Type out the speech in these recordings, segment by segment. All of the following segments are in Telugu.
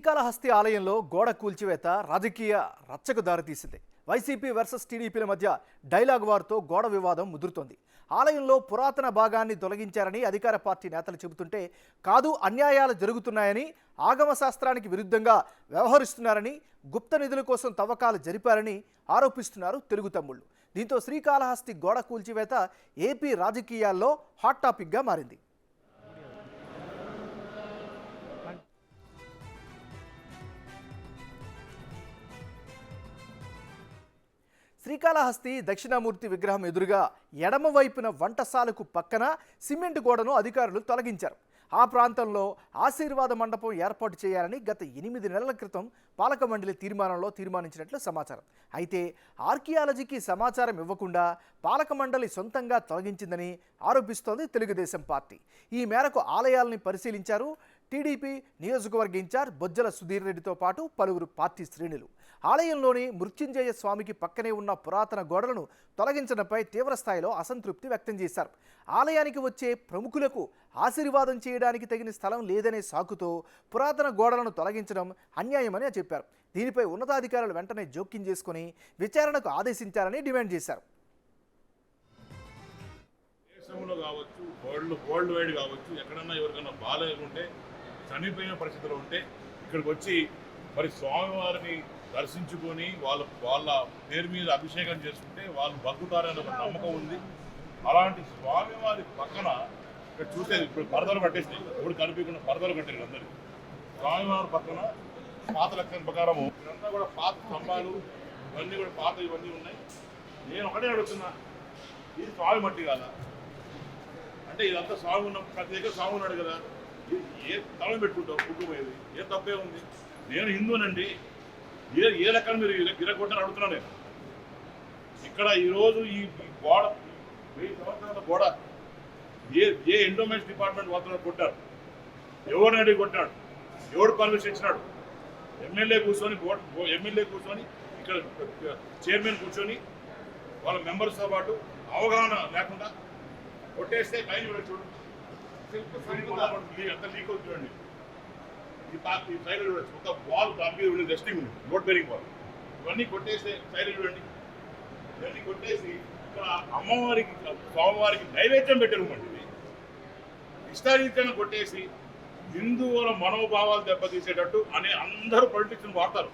శ్రీకాళహస్తి ఆలయంలో గోడ కూల్చివేత రాజకీయ రచ్చకు దారితీసింది. వైసీపీ వర్సెస్ టీడీపీల మధ్య డైలాగ్ వార్తో గోడ వివాదం ముదురుతోంది. ఆలయంలో పురాతన భాగాన్ని తొలగించారని అధికార పార్టీ నేతలు చెబుతుంటే, కాదు అన్యాయాలు జరుగుతున్నాయని, ఆగమ శాస్త్రానికి విరుద్ధంగా వ్యవహరిస్తున్నారని, గుప్త నిధుల కోసం తవ్వకాలు జరిపారని ఆరోపిస్తున్నారు తెలుగు తమ్ముళ్ళు. దీంతో శ్రీకాళహస్తి గోడ కూల్చివేత ఏపీ రాజకీయాల్లో హాట్ టాపిక్గా మారింది. శ్రీకాళహస్తి దక్షిణామూర్తి విగ్రహం ఎదురుగా ఎడమవైపున వంటశాలకు పక్కన సిమెంట్ గోడను అధికారులు తొలగించారు. ఆ ప్రాంతంలో ఆశీర్వాద మండపం ఏర్పాటు చేయాలని గత 8 నెలల క్రితం పాలక మండలి తీర్మానంలో తీర్మానించినట్లు సమాచారం. అయితే ఆర్కియాలజీకి సమాచారం ఇవ్వకుండా పాలక మండలి సొంతంగా తొలగించిందని ఆరోపిస్తోంది తెలుగుదేశం పార్టీ. ఈ మేరకు ఆలయాల్ని పరిశీలించారు టీడీపీ నియోజకవర్గ ఇన్ఛార్జ్ బొజ్జల సుధీర్ రెడ్డితో పాటు పలువురు పార్టీ శ్రేణులు. ఆలయంలోని మృత్యుంజయ స్వామికి పక్కనే ఉన్న పురాతన గోడలను తొలగించడంపై తీవ్రస్థాయిలో అసంతృప్తి వ్యక్తం చేశారు. ఆలయానికి వచ్చే ప్రముఖులకు ఆశీర్వాదం చేయడానికి తగిన స్థలం లేదనే సాకుతో పురాతన గోడలను తొలగించడం అన్యాయమని చెప్పారు. దీనిపై ఉన్నతాధికారులు వెంటనే జోక్యం చేసుకుని విచారణకు ఆదేశించాలని డిమాండ్ చేశారు. దేశంలో కావచ్చు, వరల్డ్ వైడ్ కావచ్చు, ఎక్కడన్నా ఎవరికైనా బాగాలేకుంటే, చనిపోయిన పరిస్థితులు ఉంటే ఇక్కడికి వచ్చి మరి స్వామివారిని దర్శించుకొని వాళ్ళ పేరు మీద అభిషేకం చేసుకుంటే వాళ్ళు బతుకుతారనే ఒక నమ్మకం ఉంది. అలాంటి స్వామివారి పక్కన ఇక్కడ చూస్తే ఇప్పుడు పరదలు కట్టేసినాయి, ఇప్పుడు కనిపించకుండా పరదలు కట్టారు అందరికీ. స్వామివారి పక్కన పాత లక్షణ ప్రకారము ఇదంతా కూడా పాత స్తంభాలు ఇవన్నీ కూడా పాత ఇవన్నీ ఉన్నాయి. నేను ఒకటే అడుగుతున్నా, ఇది స్వామి మట్టి కాదా అంటే? ఇదంతా స్వామి ఉన్న ప్రతి దగ్గర స్వామి ఉన్నాడు కదా, ఏ తలం పెట్టుకుంటావు కుటుంబం? ఏ తప్పే ఉంది? నేను హిందూనండి, ఏ లెక్కన మీరు గిరగొట్టని అడుగుతున్నాను నేను. ఇక్కడ ఈరోజు ఈ గోడ 1000 సంవత్సరాల గోడ ఏ ఎండోమెంట్స్ డిపార్ట్మెంట్ వాళ్ళతో కొట్టారు? ఎవరిని అడిగి కొట్టాడు? ఎవడు పర్మిషన్ ఇచ్చినాడు? ఎమ్మెల్యే కూర్చొని ఇక్కడ చైర్మన్ కూర్చొని వాళ్ళ మెంబర్స్తో పాటు అవగాహన లేకుండా కొట్టేస్తే లైన్ చూడండి, అంత లీక్ అవుతుంది చూడండి. ఈ సైడ్ చూడొచ్చు, ఒక వాల్ దాని మీద రెస్టింగ్ ఉంది, లోడ్ బేరింగ్ వాల్. ఇవన్నీ కొట్టేస్తే సైడ్ చూడండి, ఇవన్నీ కొట్టేసి ఇక్కడ అమ్మవారికి స్వామివారికి నైవేద్యం పెట్టారు. ఇది ఇష్టారీతంగా కొట్టేసి హిందువుల మనోభావాలు దెబ్బతీసేటట్టు అని అందరూ పొలిటిక్స్ని వాడతారు.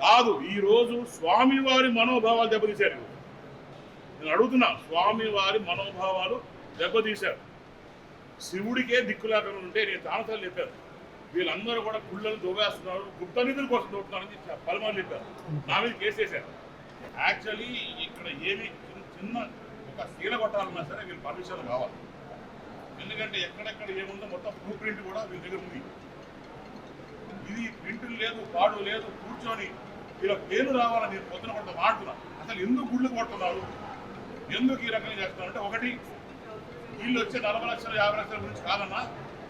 కాదు, ఈరోజు స్వామివారి మనోభావాలు దెబ్బతీశారు. నేను అడుగుతున్నా, స్వామివారి మనోభావాలు దెబ్బతీశారు. శివుడికే దిక్కు లేకుండా ఉంటే నేను చాలాసార్లు చెప్పాను, వీళ్ళందరూ కూడా గుళ్ళను దోవేస్తున్నారు, గుప్త నిధుల కోసం దోపుతున్నారని పలుమార్లు చెప్పారు. నా మీద కేసు వేశారు. యాక్చువల్లీ ఇక్కడ ఏమి చిన్న ఒక శీల కొట్టాలన్నా సరే వీళ్ళు పర్మిషన్ కావాలి. ఎందుకంటే ఎక్కడెక్కడ ఏముందో మొత్తం బ్లూ ప్రింట్ కూడా వీళ్ళ దగ్గర ఉంది. ఇది ప్రింట్ లేదు, పాడు లేదు, కూర్చొని వీళ్ళ పేరు రావాలని నేను పొద్దున కొట్ట మాడుతున్నాను. అసలు ఎందుకు గుళ్ళు కొడుతున్నారు, ఎందుకు ఈ రకంగా చేస్తున్నారంటే, ఒకటి వీళ్ళు వచ్చే 40 లక్షలు 50 లక్షల గురించి కాదన్నా,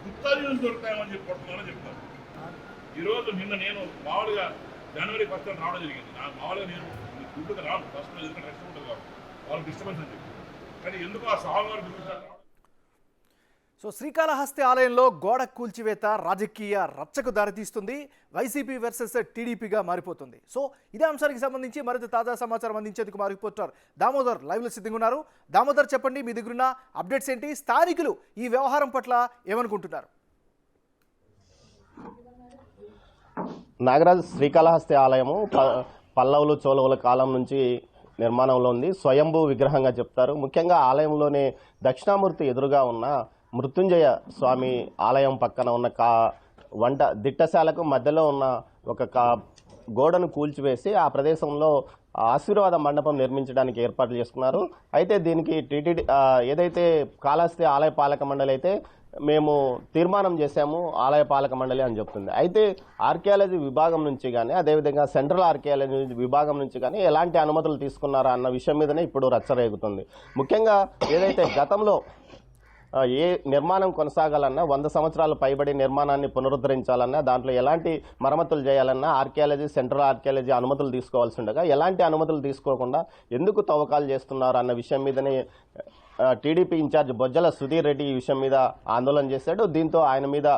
గుప్తా నిధులు దొరుకుతాయని చెప్పి కొడుతున్నారని చెప్తారు. ఈరోజు నేను మామూలుగా జనవరి 1 రావడం జరిగింది. మామూలుగా నేను గుడ్డుగా రాను, ఫస్ట్ ఎందుకంటే రెస్ట్ ఉంటుంది కాబట్టి వాళ్ళకి డిస్టర్బెన్స్ అని చెప్పి. కానీ ఎందుకు ఆ స్వామివారి గురించి సో శ్రీకాళహస్తి ఆలయంలో గోడ కూల్చివేత రాజకీయ రచ్చకు దారితీస్తుంది. వైసీపీ వర్సెస్ టీడీపీగా మారిపోతుంది. సో ఇదే అంశానికి సంబంధించి మరింత తాజా సమాచారం అందించేందుకు మా రిపోర్టర్ దామోదర్ లైవ్లో సిద్ధంగా ఉన్నారు. దామోదర్, చెప్పండి, మీ దగ్గరున్న అప్డేట్స్ ఏంటి? స్థానికులు ఈ వ్యవహారం పట్ల ఏమనుకుంటున్నారు? నాగరాజు, శ్రీకాళహస్తి ఆలయము పల్లవులు చోళవుల కాలం నుంచి నిర్మాణంలో ఉంది. స్వయంభూ విగ్రహంగా చెప్తారు. ముఖ్యంగా ఆలయంలోనే దక్షిణామూర్తి ఎదురుగా ఉన్న మృత్యుంజయ స్వామి ఆలయం పక్కన ఉన్న దిట్టశాలకు మధ్యలో ఉన్న ఒక గోడను కూల్చివేసి ఆ ప్రదేశంలో ఆశీర్వాద మండపం నిర్మించడానికి ఏర్పాట్లు చేసుకున్నారు. అయితే దీనికి టీటీడీ ఏదైతే కాళహస్తి ఆలయ పాలక మండలి అయితే మేము తీర్మానం చేశాము ఆలయ పాలక మండలి అని చెప్తుంది. అయితే ఆర్కియాలజీ విభాగం నుంచి కానీ, అదేవిధంగా సెంట్రల్ ఆర్కియాలజీ విభాగం నుంచి కానీ ఎలాంటి అనుమతులు తీసుకున్నారా అన్న విషయం మీదనే ఇప్పుడు రచ్చరేగుతుంది. ముఖ్యంగా ఏదైతే గతంలో ఏ నిర్మాణం కొనసాగాలన్నా 100 సంవత్సరాలు పైబడి నిర్మాణాన్ని పునరుద్ధరించాలన్నా, దాంట్లో ఎలాంటి మరమ్మతులు చేయాలన్నా ఆర్కియాలజీ, సెంట్రల్ ఆర్కియాలజీ అనుమతులు తీసుకోవాల్సి ఉండగా ఎలాంటి అనుమతులు తీసుకోకుండా ఎందుకు తవ్వకాలు చేస్తున్నారు అన్న విషయం మీదనే టీడీపీ ఇన్ఛార్జ్ బొజ్జల సుధీర్ రెడ్డి ఈ విషయం మీద ఆందోళన చేశాడు. దీంతో ఆయన మీద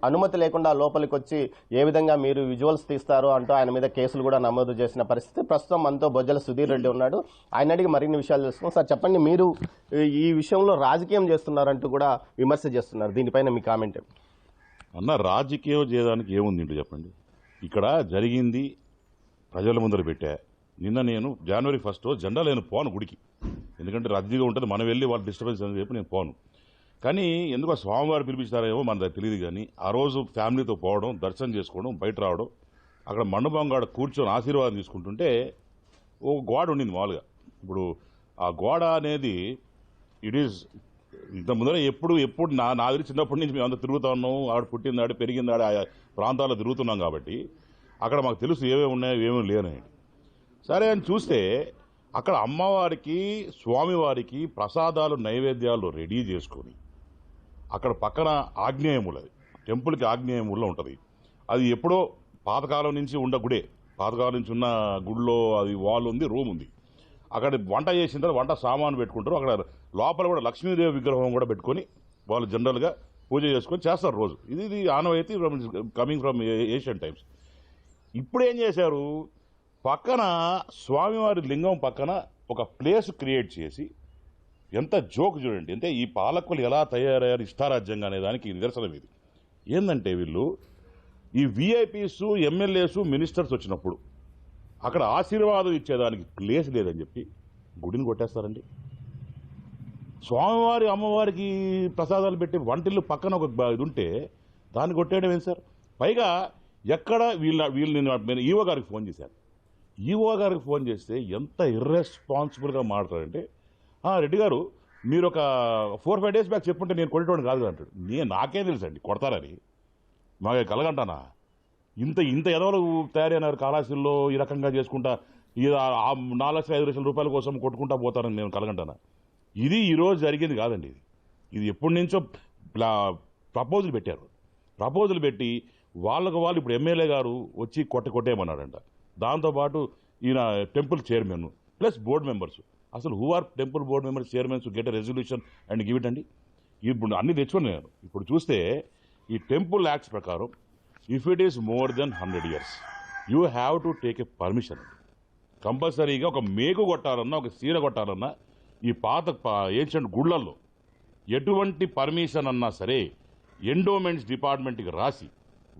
అనుమతి లేకుండా లోపలికి వచ్చి ఏ విధంగా మీరు విజువల్స్ తీస్తారు అంటూ ఆయన మీద కేసులు కూడా నమోదు చేసిన పరిస్థితి. ప్రస్తుతం మనతో బొజ్జల సుధీర్ రెడ్డి ఉన్నాడు. ఆయన అడిగి మరిన్ని విషయాలు తెలుసుకున్నాం. సార్ చెప్పండి, మీరు ఈ విషయంలో రాజకీయం చేస్తున్నారంటూ కూడా విమర్శ చేస్తున్నారు, దీనిపైన మీ కామెంట్? అన్న, రాజకీయం చేయడానికి ఏముంది ఇంటూ చెప్పండి. ఇక్కడ జరిగింది ప్రజల ముందర పెట్టా. నిన్న నేను జనవరి 1 జెండా లేను పోను గుడికి, ఎందుకంటే రద్దీగా ఉంటుంది, మనం వెళ్ళి వాళ్ళు డిస్టర్బెన్స్ అని చెప్పి నేను పోను. కానీ ఎందుకో స్వామివారు పిలిపించారేమో మన దగ్గర తెలియదు. కానీ ఆ రోజు ఫ్యామిలీతో పోవడం, దర్శనం చేసుకోవడం, బయట రావడం, అక్కడ మండపం కాడ కూర్చొని ఆశీర్వాదం తీసుకుంటుంటే ఒక గోడ ఉండింది మామూలుగా. ఇప్పుడు ఆ గోడ అనేది ఇట్ ఈస్ ఇంత ముందర ఎప్పుడు నా దగ్గర చిన్నప్పటి నుంచి మేము అంతా తిరుగుతా ఉన్నాం. ఆడ పుట్టింది ఆడ పెరిగింది ఆడ ఆ ప్రాంతాల్లో తిరుగుతున్నాం కాబట్టి అక్కడ మాకు తెలుసు ఏమేమి ఉన్నాయో ఏమేమి లేనని. సరే అని చూస్తే అక్కడ అమ్మవారికి స్వామివారికి ప్రసాదాలు నైవేద్యాలు రెడీ చేసుకొని అక్కడ పక్కన ఆగ్నేయములు, అది టెంపుల్కి ఆగ్నేయముల్లో ఉంటుంది. అది ఎప్పుడో పాతకాలం నుంచి ఉన్న గుడే, పాతకాలం నుంచి ఉన్న గుడిలో అది వాల్ ఉంది, రూమ్ ఉంది. అక్కడ వంట చేసిన తర్వాత వంట సామాను పెట్టుకుంటారు. అక్కడ లోపల కూడా లక్ష్మీదేవి విగ్రహం కూడా పెట్టుకొని వాళ్ళు జనరల్గా పూజ చేసుకొని చేస్తారు రోజు. ఇది ఆనవాయితీ కమింగ్ ఫ్రమ్ ఏషియన్ టైమ్స్. ఇప్పుడు ఏం చేశారు, పక్కన స్వామివారి లింగం పక్కన ఒక ప్లేస్ క్రియేట్ చేసి, ఎంత జోక్ చూడండి. అంటే ఈ పాలకులు ఎలా తయారయ్యారు ఇష్టారాజ్యంగా అనే దానికి నిదర్శనం ఇది. ఏంటంటే వీళ్ళు ఈ విఐపీస్, ఎమ్మెల్యేస్, మినిస్టర్స్ వచ్చినప్పుడు అక్కడ ఆశీర్వాదం ఇచ్చేదానికి ప్లేస్ లేదని చెప్పి గుడిని కొట్టేస్తారండి. స్వామివారి అమ్మవారికి ప్రసాదాలు పెట్టి వంటిల్లు పక్కన ఒక ఇది ఉంటే దాన్ని కొట్టేయడం ఏంటి సార్? పైగా ఎక్కడ వీళ్ళు నేను ఈవో గారికి ఫోన్ చేశాను. ఈవో గారికి ఫోన్ చేస్తే ఎంత ఇర్రెస్పాన్సిబుల్గా మాట్లాడారంటే, రెడ్డి గారు మీరు ఒక 4-5 డేస్ బ్యాక్ చెప్పుంటే నేను కొట్టేవాడిని కాదు అంటాడు. నాకేం తెలుసు అండి కొడతారని, మాకు కలగంటానా? ఇంత ఎదవలు తయారైనారు కాళాశ్రీలో, ఈ రకంగా చేసుకుంటా 4,00,000 5 లక్షల రూపాయల కోసం కొట్టుకుంటా పోతారని నేను కలగంటానా? ఇది ఈరోజు జరిగింది కాదండి. ఇది ఎప్పటి నుంచో ప్రపోజల్ పెట్టారు. ప్రపోజల్ పెట్టి వాళ్ళకు వాళ్ళు ఇప్పుడు ఎమ్మెల్యే గారు వచ్చి కొట్టేయమన్నాడంట. దాంతోపాటు ఈయన temple chairman plus board members. అసలు who are temple board members, chairmans get a resolution and give it అండి. ఇప్పుడు అన్ని తెచ్చుకొని నేను ఇప్పుడు చూస్తే ఈ టెంపుల్ యాక్ట్స్ ప్రకారం if it is more than 100 years you have to take a permission. కంపల్సరీగా ఒక మేకు కొట్టాలన్నా, ఒక సీర కొట్టాలన్నా ఈ పాత ఏన్షియంట్ గుళ్లల్లో ఎటువంటి పర్మిషన్ అన్నా సరే ఎండోమెంట్స్ డిపార్ట్మెంట్కి రాసి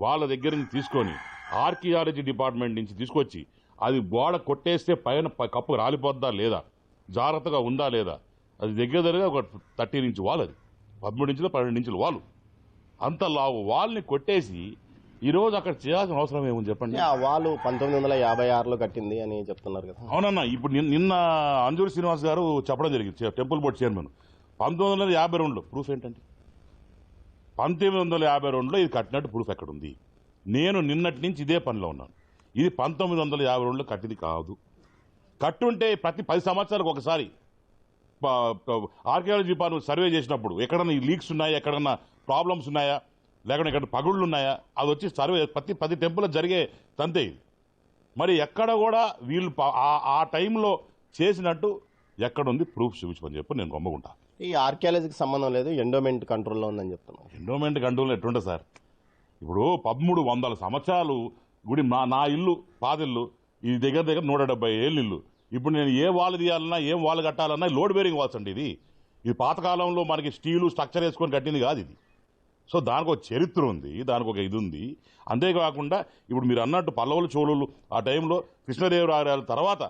వాళ్ళ దగ్గర నుంచి తీసుకొని ఆర్కియాలజీ డిపార్ట్మెంట్ నుంచి తీసుకొచ్చి అది గోడ కొట్టేస్తే పైన కప్పు రాలిపోద్దా లేదా, జాగ్రత్తగా ఉందా లేదా, అది దగ్గరగా ఒక 13 ఇంచ్ వాల్, అది 13 ఇంచులు 12 ఇంచులు వాలు, అంత లావు వాల్ని కొట్టేసి ఈరోజు అక్కడ చేయాల్సిన అవసరం ఏముంది చెప్పండి? ఆ వాల్ 1956లో కట్టింది అని చెప్తున్నారు కదా. అవునన్నా, ఇప్పుడు నిన్న అంజూరు శ్రీనివాస్ గారు చెప్పడం జరిగింది, టెంపుల్ బోర్డు చైర్మన్. 1952లో ప్రూఫ్ ఏంటండి? 1952లో ఇది కట్టినట్టు ప్రూఫ్ ఎక్కడుంది? నేను నిన్నటి నుంచి ఇదే పనిలో ఉన్నాను. ఇది 1952లో కట్టింది కాదు. కట్టుంటే ప్రతి 10 సంవత్సరాలకు ఒకసారి ఆర్కియాలజీ డిపార్ట్మెంట్ సర్వే చేసినప్పుడు ఎక్కడన్నా ఈ లీక్స్ ఉన్నాయా, ఎక్కడన్నా ప్రాబ్లమ్స్ ఉన్నాయా, లేకుంటే ఎక్కడ పగుళ్ళు ఉన్నాయా, అది వచ్చి సర్వే ప్రతి 10 టెంపుల్ జరిగే తంతే ఇది. మరి ఎక్కడ కూడా వీళ్ళు ఆ టైంలో చేసినట్టు ఎక్కడుంది ప్రూఫ్ చూపించమని చెప్పి నేను గొమ్మకుంటా. ఈ ఆర్కియాలజీకి సంబంధం లేదు, ఎండోమెంట్ కంట్రోల్లో ఉందని చెప్తున్నాను. ఎండోమెంట్ కంట్రోల్ ఎట్లుంటుంది సార్? ఇప్పుడు 1300 సంవత్సరాలు గుడి, నా ఇల్లు పాదిల్లు, ఇది దగ్గర 170 ఏళ్ళ ఇల్లు. ఇప్పుడు నేను ఏ వాల్ తీయాలన్నా, ఏం వాల్ కట్టాలన్నా లోడ్ బేరింగ్ వాల్స్ అండి. ఇది పాతకాలంలో మనకి స్టీలు స్ట్రక్చర్ వేసుకొని కట్టింది కాదు ఇది. సో దానికి ఒక చరిత్ర ఉంది, దానికి ఒక ఇది ఉంది. అంతేకాకుండా ఇప్పుడు మీరు అన్నట్టు పల్లవులు, చోళులు ఆ టైంలో కృష్ణదేవరాయల తర్వాత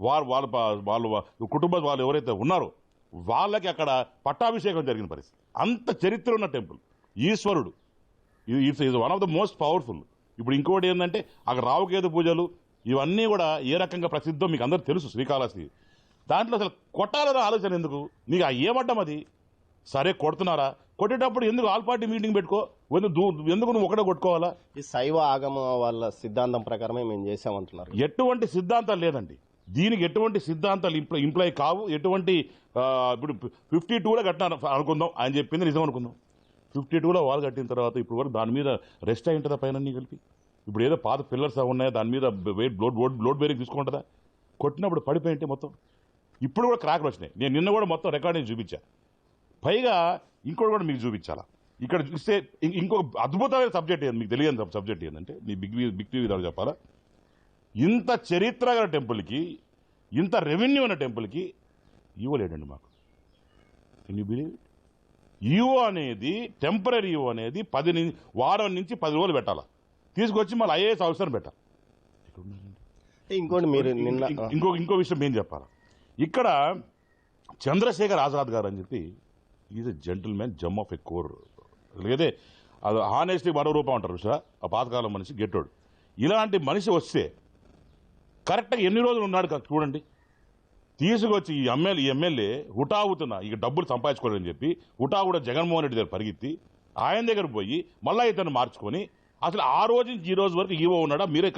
వాళ్ళ కుటుంబ వాళ్ళు ఎవరైతే ఉన్నారో వాళ్ళకి అక్కడ పట్టాభిషేకం జరిగిన పరిస్థితి. అంత చరిత్ర ఉన్న టెంపుల్, ఈశ్వరుడు it's one of the most powerful. ఇప్పుడు ఇంకోటి ఏంటంటే అక్కడ రావుకేతు పూజలు ఇవన్నీ కూడా ఏ రకంగా ప్రసిద్ధో మీకు అందరూ తెలుసు. శ్రీకాళహస్తి దాంట్లో అసలు కొట్టాలన్న ఆలోచన ఎందుకు? నీకు ఏమడ్డం అది? సరే కొడుతున్నారా, కొట్టేటప్పుడు ఎందుకు ఆల్ పార్టీ మీటింగ్ పెట్టుకో, ఎందుకు నువ్వు ఒకటే కొట్టుకోవాలా? ఈ శైవ ఆగమ వాళ్ళ సిద్ధాంతం ప్రకారమే మేము చేసామంటున్నారు. ఎటువంటి సిద్ధాంతాలు లేదండి దీనికి, ఎటువంటి సిద్ధాంతాలు ఇంప్లాయ్ కావు. ఎటువంటి ఇప్పుడు 52లో కట్టినారు అనుకుందాం, ఆయన చెప్పింది నిజం అనుకుందాం. 52లో వాల్ కట్టిన తర్వాత ఇప్పుడు వరకు దాని మీద రెస్ట్ అయి ఉంటుందా పైన కలిపి? ఇప్పుడు ఏదో పాత పిల్లర్స్ ఉన్నాయా దాని మీద వెయిట్ లోడ్ బేరింగ్ తీసుకుంటుందా? కొట్టినప్పుడు పడిపోయింటే మొత్తం. ఇప్పుడు కూడా క్రాక్లు వచ్చినాయి. నేను నిన్న కూడా మొత్తం రికార్డింగ్ చూపించా. పైగా ఇంకోటి కూడా మీకు చూపించాలా. ఇక్కడ చూస్తే ఇంకొక అద్భుతమైన సబ్జెక్ట్ ఏంది మీకు తెలియని సబ్జెక్ట్ ఏంటంటే మీ బిగ్ టీవీ ద్వారా చెప్పాలా, ఇంత చరిత్ర గల టెంపుల్కి, ఇంత రెవెన్యూ ఉన్న టెంపుల్కి ఈవో లేడండి మాకు. Can you believe? ఈవో అనేది టెంపరీ ఈవో అనేది వారం నుంచి 10 రోజులు పెట్టాలా, తీసుకొచ్చి మళ్ళీ ఐఏఎస్ అవసరం పెట్టాలి. ఇంకోటి మీరు నిన్న ఇంకో విషయం ఏం చెప్పాలా, ఇక్కడ చంద్రశేఖర్ ఆజాద్ గారు అని చెప్పి is a gentlemen, gem of a core, లేదే అది హానెస్టీ మరో రూపం అంటారు సార్, ఆ పాతకాలం మనిషి గెట్టోడు. ఇలాంటి మనిషి వస్తే కరెక్ట్గా ఎన్ని రోజులు ఉన్నాడు చూడండి. తీసుకొచ్చి ఈ ఎమ్మెల్యే హుటాహుతున్న ఇక డబ్బులు సంపాదించుకోవాలని చెప్పి హుటాహుట జగన్మోహన్ రెడ్డి దగ్గర పరిగెత్తి ఆయన దగ్గర పోయి మళ్ళీ ఇతను మార్చుకొని అసలు ఆ రోజు నుంచి ఈ రోజు వరకు ఈవో ఉన్నాడా మీరే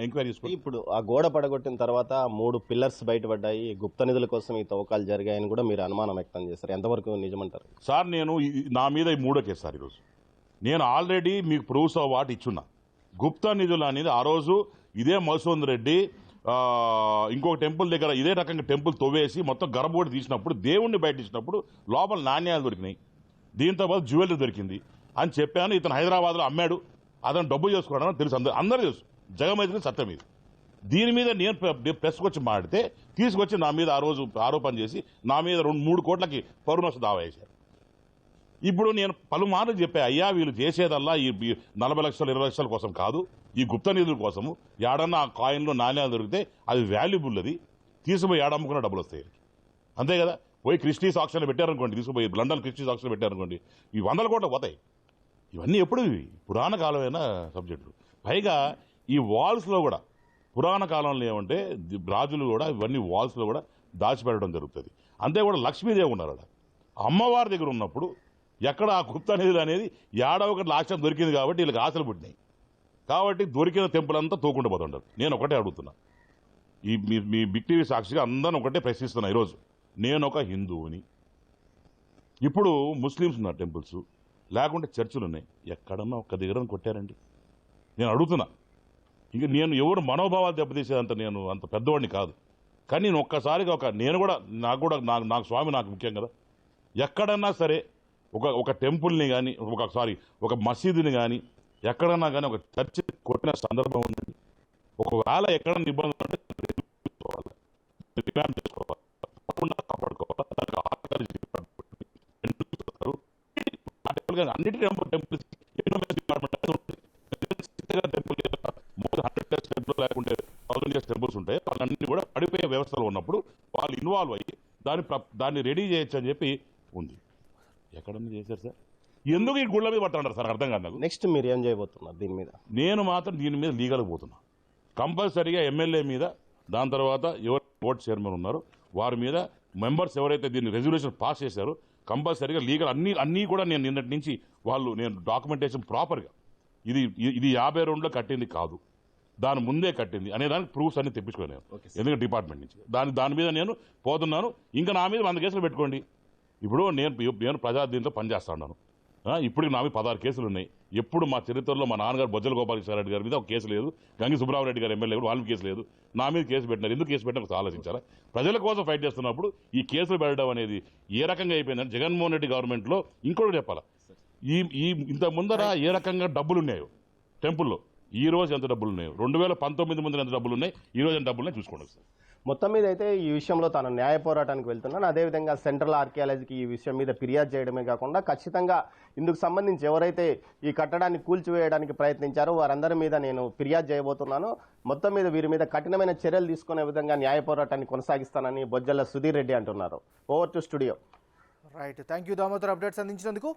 ఎంక్వైరీ చేసుకోండి. ఇప్పుడు ఆ గోడ పడగొట్టిన తర్వాత 3 పిల్లర్స్ బయటపడ్డాయి, గుప్త నిధుల కోసం ఈ తవ్వకాలు జరిగాయని కూడా మీరు అనుమానం వ్యక్తం చేస్తారు. ఎంతవరకు నిజమంటారు సార్? నేను నా మీద ఈ 3వ కేసు సార్. ఈరోజు నేను ఆల్రెడీ మీకు ప్రూఫ్స్ ఆఫ్ వాట్ ఇచ్చున్నా. గుప్త నిధులు అనేది ఆ రోజు ఇదే మధుసూదన్ రెడ్డి ఇంకొక టెంపుల్ దగ్గర ఇదే రకంగా టెంపుల్ తవ్వేసి మొత్తం గర్భగుడి తీసినప్పుడు, దేవుణ్ణి బయట తీసినప్పుడు లోపల నాణ్యాలు దొరికినాయి, దీంతో పాటు జ్యువెలరీ దొరికింది అని చెప్పాను. ఇతను హైదరాబాద్లో అమ్మాడు, అతను డబ్బు చేసుకోవడం తెలుసు, అందరూ తెలుసు, జగమైతే సత్యం ఇది. దీని మీద నేను ప్రెస్కి వచ్చి మాట్లాడితే తీసుకొచ్చి నా మీద ఆ రోజు ఆరోపణ చేసి నా మీద 2-3 కోట్లకి పరువు నష్టం దావా వేశారు. ఇప్పుడు నేను పలుమార్లు చెప్పా, అయ్యా వీళ్ళు చేసేదల్లా ఈ 40 లక్షలు 20 లక్షల కోసం కాదు, ఈ గుప్త నిధుల కోసము. ఏడన్నా ఆ కాయిన్లో నాణ్యాలు దొరికితే అది వాల్యుబుల్, అది తీసుకుపోయి ఏడమ్ముకున్న డబ్బులు వస్తాయి, అంతే కదా. పోయి క్రిస్టీస్ ఆక్షన్లు పెట్టారనుకోండి, తీసుకుపోయి లండన్ క్రిస్టీస్ ఆక్షన్లు పెట్టారనుకోండి, ఈ 100 కోట్లు పోతాయి. ఇవన్నీ ఎప్పుడు పురాణ కాలమైన సబ్జెక్టులు. పైగా ఈ వాల్స్లో కూడా పురాణ కాలంలో ఏమంటే రాజులు కూడా ఇవన్నీ వాల్స్లో కూడా దాచిపెట్టడం జరుగుతుంది. అంతే కూడా లక్ష్మీదేవి ఉన్నారు అక్కడ, అమ్మవారి దగ్గర ఉన్నప్పుడు ఎక్కడ ఆ గుప్త నిధులు అనేది ఒకటి లాక్ష్యం దొరికింది కాబట్టి వీళ్ళకి ఆశలు పుట్టినాయి. కాబట్టి దొరికిన టెంపుల్ అంతా తోకుండా పోతుంటారు. నేను ఒకటే అడుగుతున్నా, మీ బిగ్ టీవీ సాక్షిగా అందరిని ఒకటే ప్రశ్నిస్తున్నా ఈరోజు, నేను ఒక హిందువుని. ఇప్పుడు ముస్లిమ్స్ ఉన్నారు టెంపుల్స్, లేకుంటే చర్చిలు ఉన్నాయి, ఎక్కడన్నా ఒక్క దగ్గర కొట్టారండి? నేను అడుగుతున్నా. ఇంక నేను ఎవరు మనోభావాలు దెబ్బతీసేదంత నేను అంత పెద్దవాడిని కాదు, కానీ నేను ఒక్కసారిగా నాకు స్వామి నాకు ముఖ్యం కదా. ఎక్కడన్నా సరే ఒక టెంపుల్ని కానీ ఒక మసీదుని కానీ ఎక్కడన్నా కానీ ఒక చర్చి కొట్టిన సందర్భం ఉందండి. ఒకవేళ ఎక్కడన్నా ఇబ్బంది ఉంటే అన్నిటి టెంపుల్స్ లేకుంటే 1000 years టెంపుల్స్ ఉంటాయి, వాళ్ళన్నీ కూడా పడిపోయే వ్యవస్థలో ఉన్నప్పుడు వాళ్ళు ఇన్వాల్వ్ అయ్యి దాన్ని రెడీ చేయొచ్చు అని చెప్పి ఉంది. ఎక్కడన్నా చేశారు సార్? ఎందుకు ఈ గుళ్ళ మీద పడుతున్నారు సార్? అర్థం కాదు నాకు. నెక్స్ట్ మీరు ఏం చేయబోతున్నారు దీని మీద? నేను మాత్రం దీని మీద లీగల్గా పోతున్నా. కంపల్సరీగా ఎమ్మెల్యే మీద, దాని తర్వాత ఎవరు బోర్డు చైర్మన్ ఉన్నారో వారి మీద, మెంబర్స్ ఎవరైతే దీన్ని రెజల్యూషన్ పాస్ చేశారో కంపల్సరీగా లీగల్ అన్నీ కూడా నేను నిన్నటి నుంచి నేను డాక్యుమెంటేషన్ ప్రాపర్గా ఇది 52లో కట్టింది కాదు, దాని ముందే కట్టింది అనే దానికి ప్రూఫ్స్ అన్ని తెప్పించుకున్నాను ఎందుకంటే డిపార్ట్మెంట్ నుంచి. దాని మీద నేను పోతున్నాను. ఇంకా నా మీద 100 కేసులు పెట్టుకోండి. ఇప్పుడు నేను ప్రజా దీంట్లో పనిచేస్తా ఉన్నాను. ఇప్పుడు నా మీద 16 కేసులు ఉన్నాయి. ఎప్పుడు మా చరిత్రలో మా నాన్నగారు బొజ్జల గోపాలకృష్ణారెడ్డి గారి మీద ఒక కేసు లేదు, గంగి సుబ్రహ్మణ్యరెడ్డి గారు ఎమ్మెల్యే కూడా వాళ్ళ కేసు లేదు, నా మీద కేసు పెట్టినారు. ఎందుకు కేసు పెట్టినా ఆలోచించారా? ప్రజల కోసం ఫైట్ చేస్తున్నప్పుడు ఈ కేసులు పెట్టడం అనేది ఏ రకంగా అయిపోయిందని జగన్మోహన్ రెడ్డి గవర్నమెంట్లో ఇంకోటి చెప్పాలా, ఇంత ముందర ఏ రకంగా డబ్బులు ఉన్నాయో టెంపుల్లో, ఈ రోజు ఎంత డబ్బులు ఉన్నాయో, 2019 ముందు ఎంత డబ్బులు ఉన్నాయి, ఈ రోజు ఎంత డబ్బులు ఉన్నాయి చూసుకోండి సార్. మొత్తం మీద అయితే ఈ విషయంలో తాను న్యాయ పోరాటానికి వెళ్తున్నాను. అదేవిధంగా సెంట్రల్ ఆర్కియాలజీకి ఈ విషయం మీద ఫిర్యాదు చేయడమే కాకుండా ఖచ్చితంగా ఇందుకు సంబంధించి ఎవరైతే ఈ కట్టడాన్ని కూల్చివేయడానికి ప్రయత్నించారో వారందరి మీద నేను ఫిర్యాదు చేయబోతున్నాను. మొత్తం మీద వీరి మీద కఠినమైన చర్యలు తీసుకునే విధంగా న్యాయ పోరాటాన్ని కొనసాగిస్తానని బొజ్జల సుధీర్ రెడ్డి అంటున్నారు. Over to studio. Right, thank you Damodar updates అందించినందుకు.